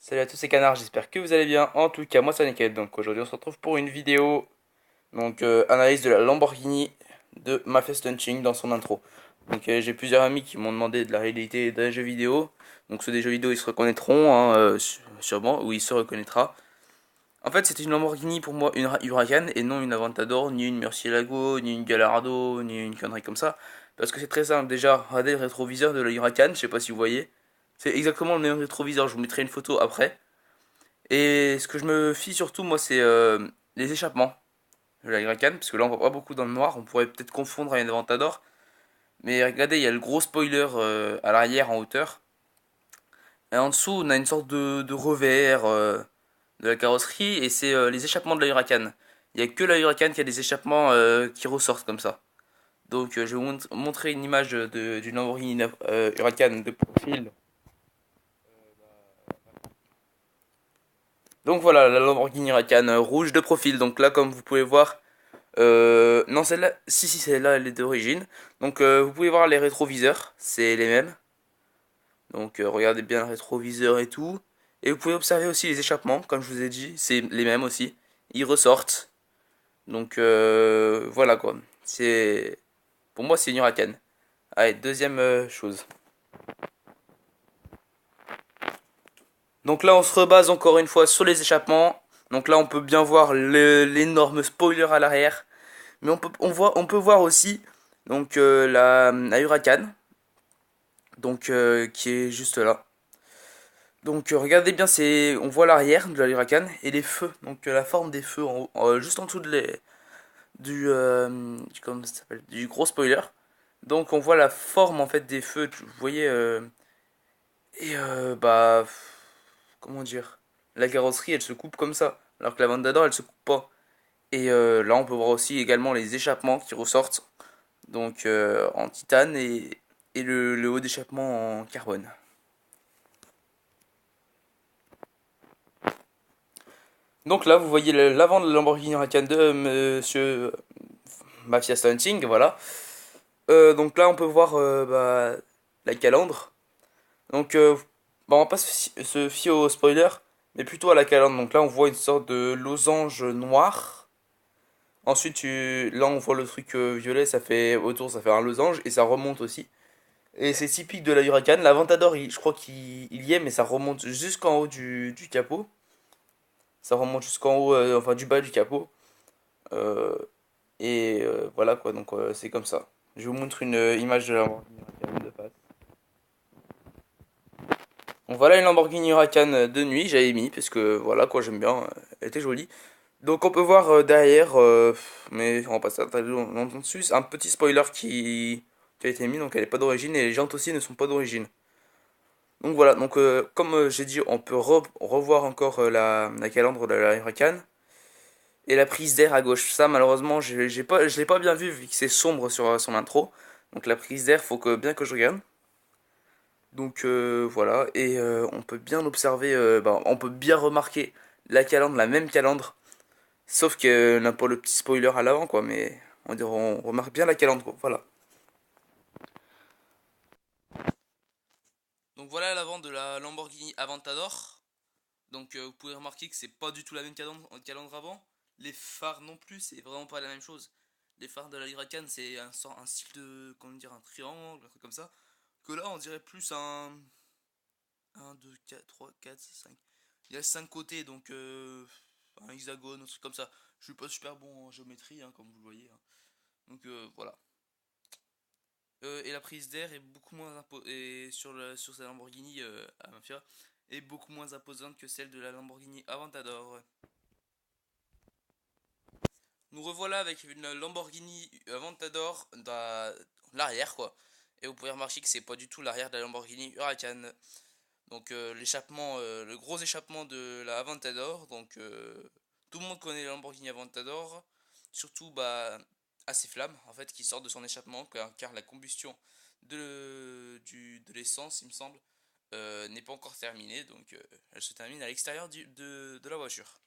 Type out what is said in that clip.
Salut à tous ces canards, j'espère que vous allez bien. En tout cas, moi c'est Nickel. Donc aujourd'hui, on se retrouve pour une vidéo analyse de la Lamborghini de Mafia Stunting dans son intro. J'ai plusieurs amis qui m'ont demandé de la réalité d'un jeu vidéo. Donc ceux des jeux vidéo, ils se reconnaîtront hein, sûrement, ou il se reconnaîtra. En fait, c'était une Lamborghini pour moi, une Huracan et non une Aventador, ni une Murcielago, ni une Gallardo, ni une connerie comme ça. Parce que c'est très simple. Déjà, regardez le rétroviseur de la Huracan, je sais pas si vous voyez. C'est exactement le même rétroviseur, je vous mettrai une photo après. Et ce que je me fie surtout, moi, c'est les échappements de la Huracan, parce que là, on voit pas beaucoup dans le noir. On pourrait peut-être confondre avec une Aventador. Mais regardez, il y a le gros spoiler à l'arrière en hauteur. Et en dessous, on a une sorte de revers de la carrosserie, et c'est les échappements de la Huracan. Il n'y a que la Huracan qui a des échappements qui ressortent comme ça. Je vais vous montrer une image d'une Lamborghini Huracan de profil. Donc voilà, la Lamborghini Huracan rouge de profil. Donc là, comme vous pouvez voir, non, celle-là, si, celle-là, elle est d'origine. Vous pouvez voir les rétroviseurs, c'est les mêmes. Regardez bien le rétroviseur et tout. Et vous pouvez observer aussi les échappements, comme je vous ai dit, c'est les mêmes aussi. Ils ressortent. Voilà quoi. C'est, pour moi, c'est une Huracan. Allez, deuxième chose. Donc là, on se rebase encore une fois sur les échappements. Donc là, on peut bien voir l'énorme spoiler à l'arrière. Mais on peut voir aussi la Huracan, qui est juste là. Regardez bien, on voit l'arrière de la Huracan et les feux, la forme des feux juste en dessous comment ça s'appelle, du gros spoiler. Donc on voit la forme en fait des feux, vous voyez, et comment dire, la carrosserie elle se coupe comme ça, alors que la Vendador elle se coupe pas. Et là on peut voir aussi également les échappements qui ressortent, en titane et le haut d'échappement en carbone. Donc là, vous voyez l'avant de la Lamborghini Huracan de Monsieur Mafia Stunting, voilà. Donc là, on peut voir la calandre. On va pas se fier au spoiler, mais plutôt à la calandre. Donc là, on voit une sorte de losange noir. Ensuite, là, on voit le truc violet, ça fait un losange et ça remonte aussi. Et c'est typique de la Huracan. L'Aventador, je crois qu'il y est, mais ça remonte jusqu'en haut du capot. Ça remonte jusqu'en haut, enfin du bas du capot. Euh, voilà quoi, c'est comme ça. Je vous montre une image de la Lamborghini Huracan de face. Donc voilà une Lamborghini Huracan de nuit, j'avais mis parce que voilà quoi, j'aime bien, elle était jolie. Donc on peut voir derrière, mais on va pas s'attarder longtemps dessus, un petit spoiler qui a été mis, donc elle est pas d'origine et les jantes aussi ne sont pas d'origine. Donc voilà, comme j'ai dit, on peut revoir encore la calandre de la Huracan. Et la prise d'air à gauche, ça malheureusement je l'ai pas bien vu que c'est sombre sur son intro. Donc la prise d'air, faut bien que je regarde. Voilà, et on peut bien observer, on peut bien remarquer la calandre, la même calandre, sauf que n'a pas le petit spoiler à l'avant quoi, mais on remarque bien la calandre quoi, voilà. Donc voilà l'avant de la Lamborghini Aventador. Vous pouvez remarquer que c'est pas du tout la même calandre avant. Les phares non plus, c'est vraiment pas la même chose. Les phares de la Huracan, c'est un style de, comment dire, un triangle, un truc comme ça. Que là, on dirait plus un 2 4 3 4 5. Il y a 5 côtés, un hexagone, un truc comme ça. Je suis pas super bon en géométrie, hein, comme vous le voyez, hein. Voilà. Et la prise d'air est beaucoup moins et sur sa Lamborghini à Mafia est beaucoup moins imposante que celle de la Lamborghini Aventador. Nous revoilà avec une Lamborghini Aventador dans l'arrière quoi. Et vous pouvez remarquer que c'est pas du tout l'arrière de la Lamborghini Huracan. Le gros échappement de la Aventador. Tout le monde connaît la Lamborghini Aventador. Surtout à ses flammes en fait qui sortent de son échappement car la combustion de l'essence il me semble n'est pas encore terminée. Elle se termine à l'extérieur de la voiture.